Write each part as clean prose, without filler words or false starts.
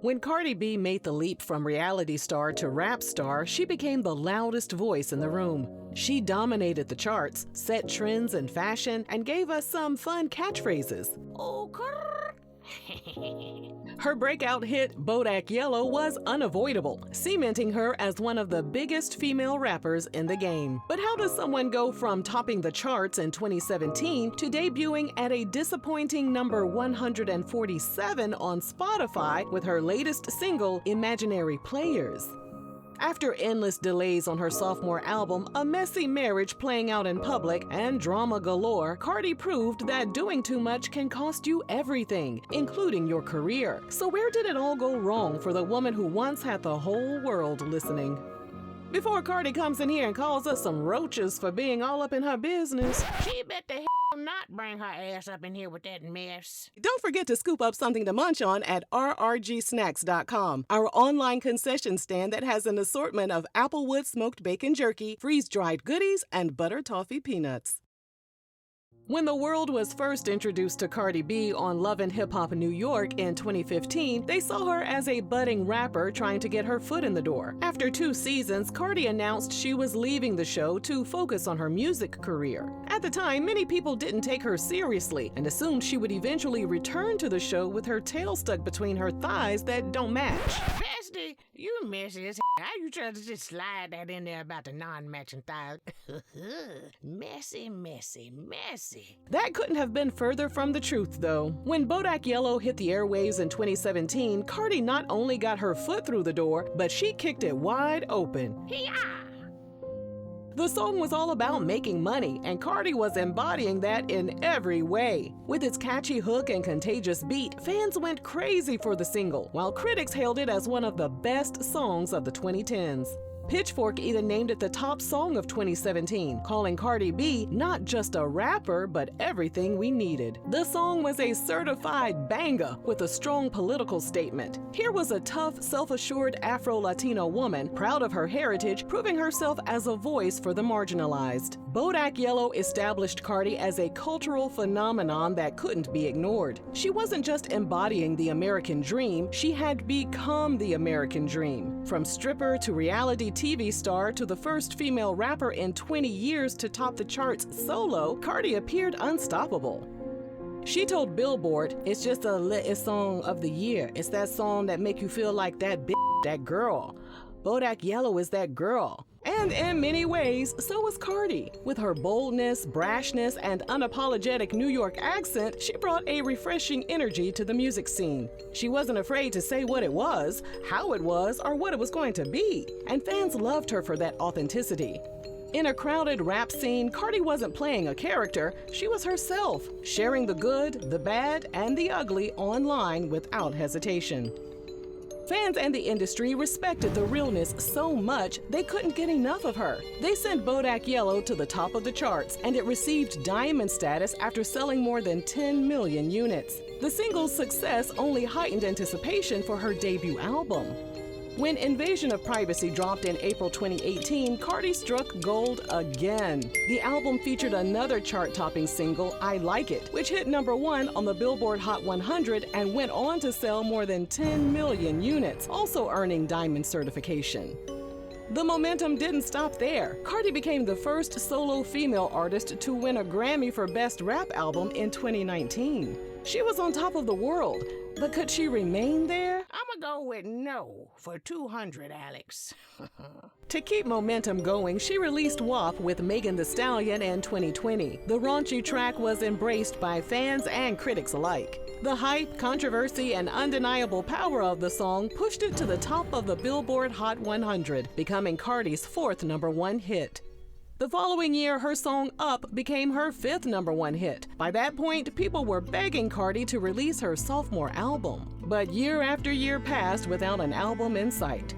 When Cardi B made the leap from reality star to rap star, she became the loudest voice in the room. She dominated the charts, set trends in fashion, and gave us some fun catchphrases. Her breakout hit, Bodak Yellow, was unavoidable, cementing her as one of the biggest female rappers in the game. But how does someone go from topping the charts in 2017 to debuting at a disappointing number 147 on Spotify with her latest single, Imaginary Players? After endless delays on her sophomore album, a messy marriage playing out in public, and drama galore, Cardi proved that doing too much can cost you everything, including your career. So where did it all go wrong for the woman who once had the whole world listening? Before Cardi comes in here and calls us some roaches for being all up in her business, she bet the hell not bring her ass up in here with that mess. Don't forget to scoop up something to munch on at rrgsnacks.com, our online concession stand that has an assortment of Applewood smoked bacon jerky, freeze-dried goodies, and butter toffee peanuts. When the world was first introduced to Cardi B on Love and Hip Hop New York in 2015, they saw her as a budding rapper trying to get her foot in the door. After 2 seasons, Cardi announced she was leaving the show to focus on her music career. At the time, many people didn't take her seriously and assumed she would eventually return to the show with her tail stuck between her thighs that don't match. Bestie, you messy as hell. How you trying to just slide that in there about the non-matching thighs? Messy, messy, messy. That couldn't have been further from the truth, though. When Bodak Yellow hit the airwaves in 2017, Cardi not only got her foot through the door, but she kicked it wide open. Hee-ah! The song was all about making money, and Cardi was embodying that in every way. With its catchy hook and contagious beat, fans went crazy for the single, while critics hailed it as one of the best songs of the 2010s. Pitchfork even named it the top song of 2017, calling Cardi B not just a rapper, but everything we needed. The song was a certified banger with a strong political statement. Here was a tough, self-assured Afro-Latino woman, proud of her heritage, proving herself as a voice for the marginalized. Bodak Yellow established Cardi as a cultural phenomenon that couldn't be ignored. She wasn't just embodying the American dream, she had become the American dream. From stripper to reality TV star to the first female rapper in 20 years to top the charts solo, Cardi appeared unstoppable. She told Billboard, "It's just a lit song of the year. It's that song that make you feel like that bitch, that girl. Bodak Yellow is that girl." And in many ways, so was Cardi. With her boldness, brashness, and unapologetic New York accent, she brought a refreshing energy to the music scene. She wasn't afraid to say what it was, how it was, or what it was going to be. And fans loved her for that authenticity. In a crowded rap scene, Cardi wasn't playing a character, she was herself, sharing the good, the bad, and the ugly online without hesitation. Fans and the industry respected the realness so much they couldn't get enough of her. They sent Bodak Yellow to the top of the charts, and it received diamond status after selling more than 10 million units. The single's success only heightened anticipation for her debut album. When Invasion of Privacy dropped in April 2018, Cardi struck gold again. The album featured another chart-topping single, I Like It, which hit number 1 on the Billboard Hot 100 and went on to sell more than 10 million units, also earning diamond certification. The momentum didn't stop there. Cardi became the first solo female artist to win a Grammy for Best Rap Album in 2019. She was on top of the world, but could she remain there? I'ma go with no for 200, Alex. To keep momentum going, she released WAP with Megan Thee Stallion in 2020. The raunchy track was embraced by fans and critics alike. The hype, controversy, and undeniable power of the song pushed it to the top of the Billboard Hot 100, becoming Cardi's 4th #1 hit. The following year, her song Up became her 5th #1 hit. By that point, people were begging Cardi to release her sophomore album. But year after year passed without an album in sight.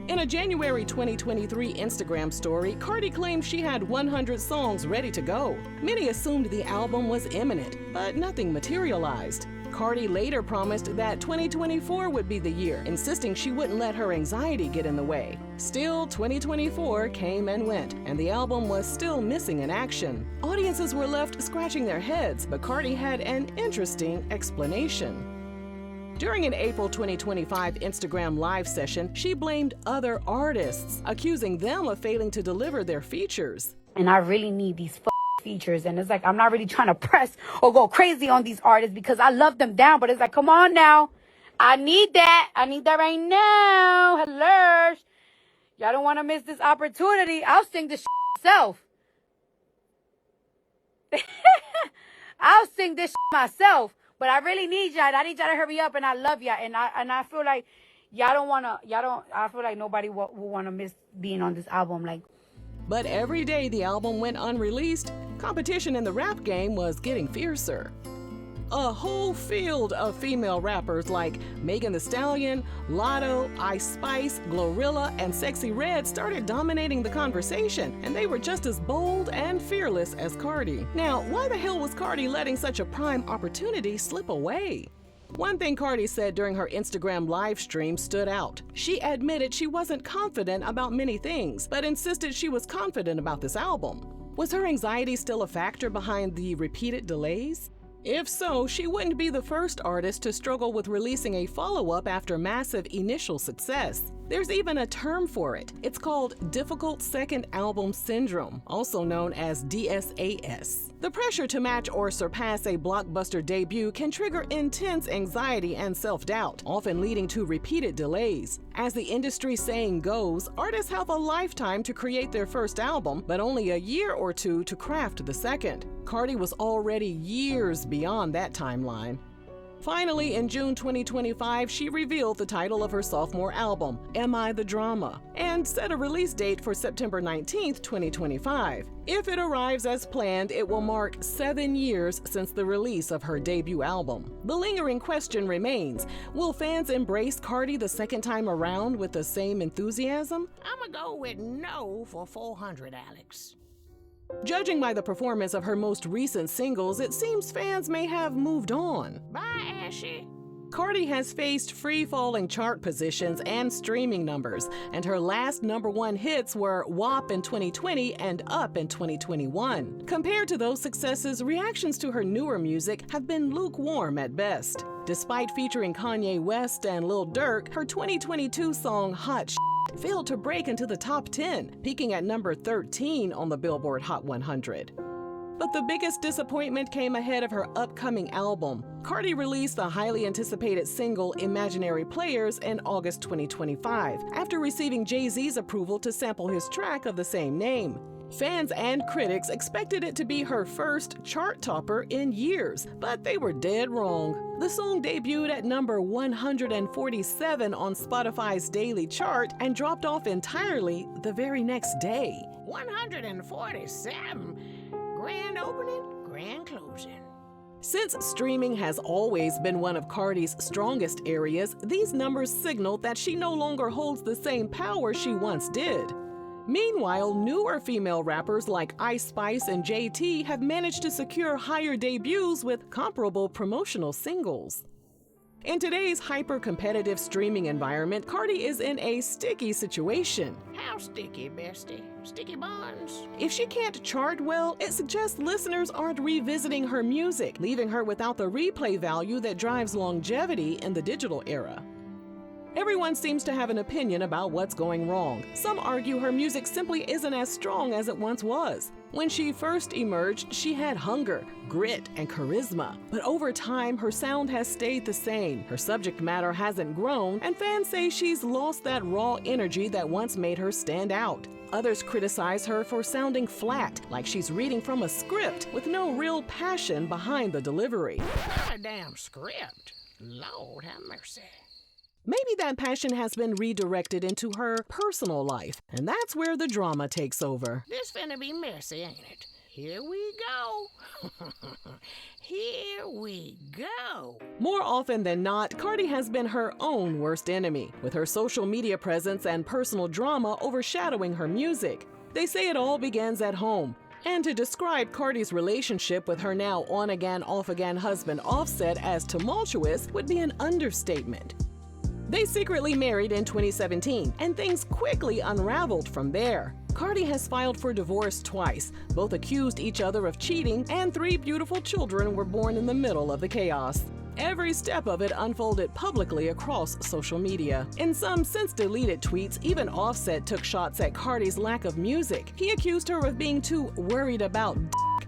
In a January 2023 Instagram story, Cardi claimed she had 100 songs ready to go. Many assumed the album was imminent, but nothing materialized. Cardi later promised that 2024 would be the year, insisting she wouldn't let her anxiety get in the way. Still, 2024 came and went, and the album was still missing in action. Audiences were left scratching their heads, but Cardi had an interesting explanation. During an April 2025 Instagram Live session, she blamed other artists, accusing them of failing to deliver their features. And I really need these features. And it's like, I'm not really trying to press or go crazy on these artists because I love them down. But it's like, come on now. I need that. I need that right now. Hello. Y'all don't want to miss this opportunity. I'll sing this myself. I'll sing this myself. But I really need y'all. I need y'all to hurry up, and I love y'all. And I feel like I feel like nobody will want to miss being on this album. But every day the album went unreleased, competition in the rap game was getting fiercer. A whole field of female rappers like Megan Thee Stallion, Lotto, Ice Spice, Glorilla, and Sexy Red started dominating the conversation, and they were just as bold and fearless as Cardi. Now, why the hell was Cardi letting such a prime opportunity slip away? One thing Cardi said during her Instagram live stream stood out. She admitted she wasn't confident about many things, but insisted she was confident about this album. Was her anxiety still a factor behind the repeated delays? If so, she wouldn't be the first artist to struggle with releasing a follow-up after massive initial success. There's even a term for it. It's called Difficult Second Album Syndrome, also known as DSAS. The pressure to match or surpass a blockbuster debut can trigger intense anxiety and self-doubt, often leading to repeated delays. As the industry saying goes, artists have a lifetime to create their first album, but only a year or two to craft the second. Cardi was already years beyond that timeline. Finally, in June 2025, she revealed the title of her sophomore album, Am I the Drama, and set a release date for September 19, 2025. If it arrives as planned, it will mark 7 years since the release of her debut album. The lingering question remains, will fans embrace Cardi the second time around with the same enthusiasm? I'ma go with no for 400, Alex. Judging by the performance of her most recent singles, it seems fans may have moved on. Bye, Ashy. Cardi has faced free-falling chart positions and streaming numbers, and her last #1 hits were WAP in 2020 and Up in 2021. Compared to those successes, reactions to her newer music have been lukewarm at best. Despite featuring Kanye West and Lil Durk, her 2022 song Hot failed to break into the top 10, peaking at number 13 on the Billboard Hot 100. But the biggest disappointment came ahead of her upcoming album. Cardi released the highly anticipated single Imaginary Players in August 2025, after receiving Jay-Z's approval to sample his track of the same name. Fans and critics expected it to be her first chart topper in years, but they were dead wrong. The song debuted at number 147 on Spotify's daily chart and dropped off entirely the very next day. 147? Grand opening, grand closing. Since streaming has always been one of Cardi's strongest areas, these numbers signal that she no longer holds the same power she once did. Meanwhile, newer female rappers like Ice Spice and JT have managed to secure higher debuts with comparable promotional singles. In today's hyper-competitive streaming environment, Cardi is in a sticky situation. How sticky, bestie? Sticky buns? If she can't chart well, it suggests listeners aren't revisiting her music, leaving her without the replay value that drives longevity in the digital era. Everyone seems to have an opinion about what's going wrong. Some argue her music simply isn't as strong as it once was. When she first emerged, she had hunger, grit, and charisma. But over time, her sound has stayed the same. Her subject matter hasn't grown, and fans say she's lost that raw energy that once made her stand out. Others criticize her for sounding flat, like she's reading from a script with no real passion behind the delivery. Not a damn script. Lord have mercy. Maybe that passion has been redirected into her personal life, and that's where the drama takes over. This finna be messy, ain't it? Here we go. Here we go. More often than not, Cardi has been her own worst enemy, with her social media presence and personal drama overshadowing her music. They say it all begins at home. And to describe Cardi's relationship with her now on-again, off-again husband Offset as tumultuous would be an understatement. They secretly married in 2017, and things quickly unraveled from there. Cardi has filed for divorce twice, both accused each other of cheating, and 3 beautiful children were born in the middle of the chaos. Every step of it unfolded publicly across social media. In some since-deleted tweets, even Offset took shots at Cardi's lack of music. He accused her of being too worried about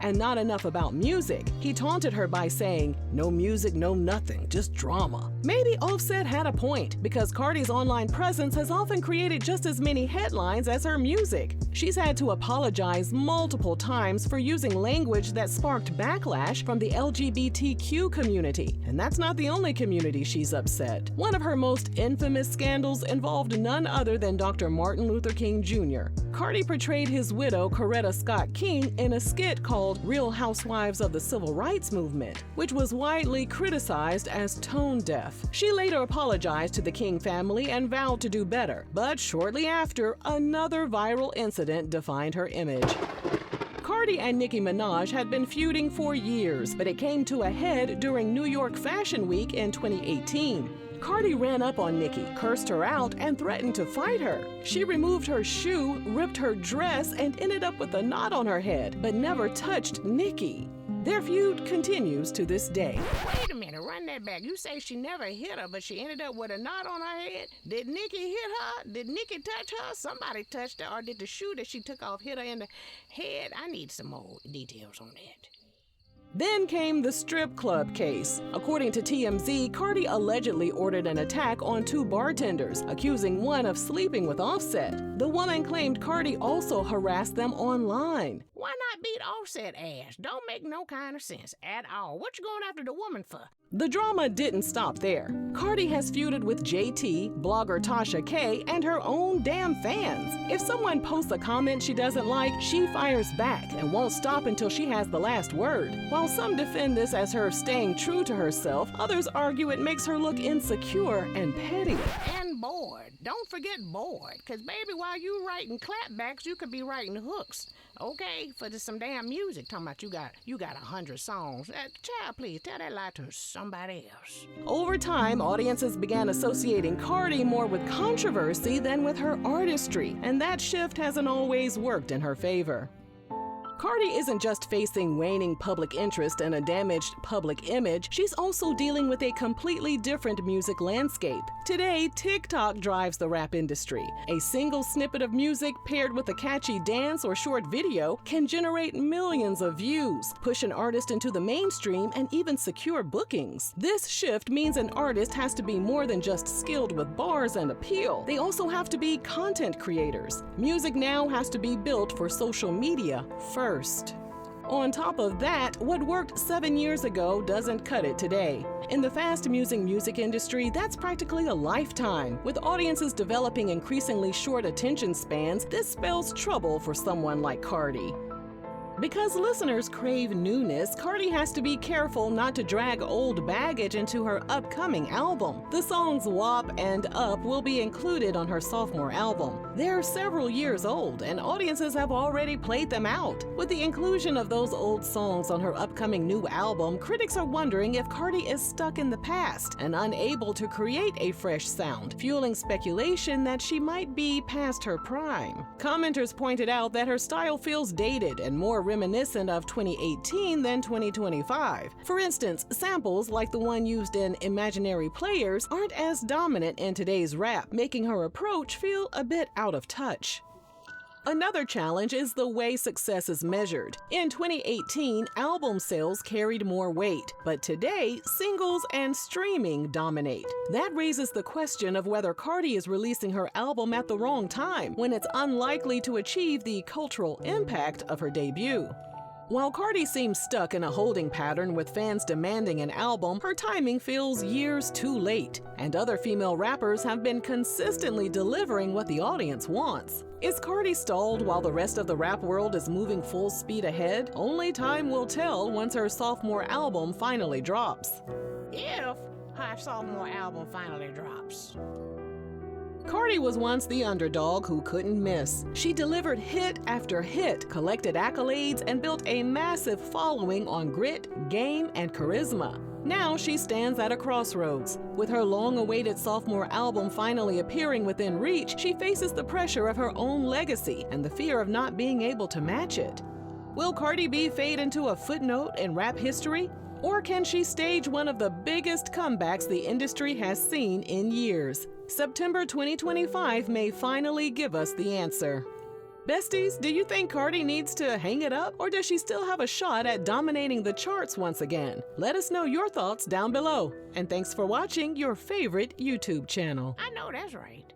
and not enough about music. He taunted her by saying, "No music, no nothing, just drama." Maybe Offset had a point, because Cardi's online presence has often created just as many headlines as her music. She's had to apologize multiple times for using language that sparked backlash from the LGBTQ community. And that's not the only community she's upset. One of her most infamous scandals involved none other than Dr. Martin Luther King Jr. Cardi portrayed his widow, Coretta Scott King, in a skit called Real Housewives of the Civil Rights Movement, which was widely criticized as tone deaf. She later apologized to the King family and vowed to do better, but shortly after, another viral incident defined her image. Cardi and Nicki Minaj had been feuding for years, but it came to a head during New York Fashion Week in 2018. Cardi ran up on Nicki, cursed her out, and threatened to fight her. She removed her shoe, ripped her dress, and ended up with a knot on her head, but never touched Nicki. Their feud continues to this day. Wait a minute, run that back. You say she never hit her, but she ended up with a knot on her head? Did Nicki hit her? Did Nicki touch her? Somebody touched her, or did the shoe that she took off hit her in the head? I need some more details on that. Then came the strip club case. According to TMZ, Cardi allegedly ordered an attack on two bartenders, accusing one of sleeping with Offset. The woman claimed Cardi also harassed them online. Why not beat Offset ass? Don't make no kind of sense at all. What you going after the woman for? The drama didn't stop there. Cardi has feuded with JT, blogger Tasha K, and her own damn fans. If someone posts a comment she doesn't like, she fires back and won't stop until she has the last word. While some defend this as her staying true to herself, others argue it makes her look insecure and petty. And bored. Don't forget bored, because baby, while you writing clapbacks, you could be writing hooks. Okay, for some damn music. Talking about you got 100 songs. Child, please tell that lie to somebody else. Over time, audiences began associating Cardi more with controversy than with her artistry, and that shift hasn't always worked in her favor. Cardi isn't just facing waning public interest and a damaged public image, she's also dealing with a completely different music landscape. Today, TikTok drives the rap industry. A single snippet of music paired with a catchy dance or short video can generate millions of views, push an artist into the mainstream, and even secure bookings. This shift means an artist has to be more than just skilled with bars and appeal. They also have to be content creators. Music now has to be built for social media first. On top of that, what worked 7 years ago doesn't cut it today. In the fast-moving music industry, that's practically a lifetime. With audiences developing increasingly short attention spans, this spells trouble for someone like Cardi. Because listeners crave newness, Cardi has to be careful not to drag old baggage into her upcoming album. The songs WAP and Up will be included on her sophomore album. They're several years old, and audiences have already played them out. With the inclusion of those old songs on her upcoming new album, critics are wondering if Cardi is stuck in the past and unable to create a fresh sound, fueling speculation that she might be past her prime. Commenters pointed out that her style feels dated and more reminiscent of 2018 than 2025. For instance, samples like the one used in Imaginary Players aren't as dominant in today's rap, making her approach feel a bit out of touch. Another challenge is the way success is measured. In 2018, album sales carried more weight, but today, singles and streaming dominate. That raises the question of whether Cardi is releasing her album at the wrong time, when it's unlikely to achieve the cultural impact of her debut. While Cardi seems stuck in a holding pattern with fans demanding an album, her timing feels years too late, and other female rappers have been consistently delivering what the audience wants. Is Cardi stalled while the rest of the rap world is moving full speed ahead? Only time will tell once her sophomore album finally drops. If her sophomore album finally drops. Cardi was once the underdog who couldn't miss. She delivered hit after hit, collected accolades, and built a massive following on grit, game, and charisma. Now she stands at a crossroads. With her long-awaited sophomore album finally appearing within reach, she faces the pressure of her own legacy and the fear of not being able to match it. Will Cardi B fade into a footnote in rap history? Or can she stage one of the biggest comebacks the industry has seen in years? September 2025 may finally give us the answer. Besties, do you think Cardi needs to hang it up, or does she still have a shot at dominating the charts once again? Let us know your thoughts down below. And thanks for watching your favorite YouTube channel. I know that's right.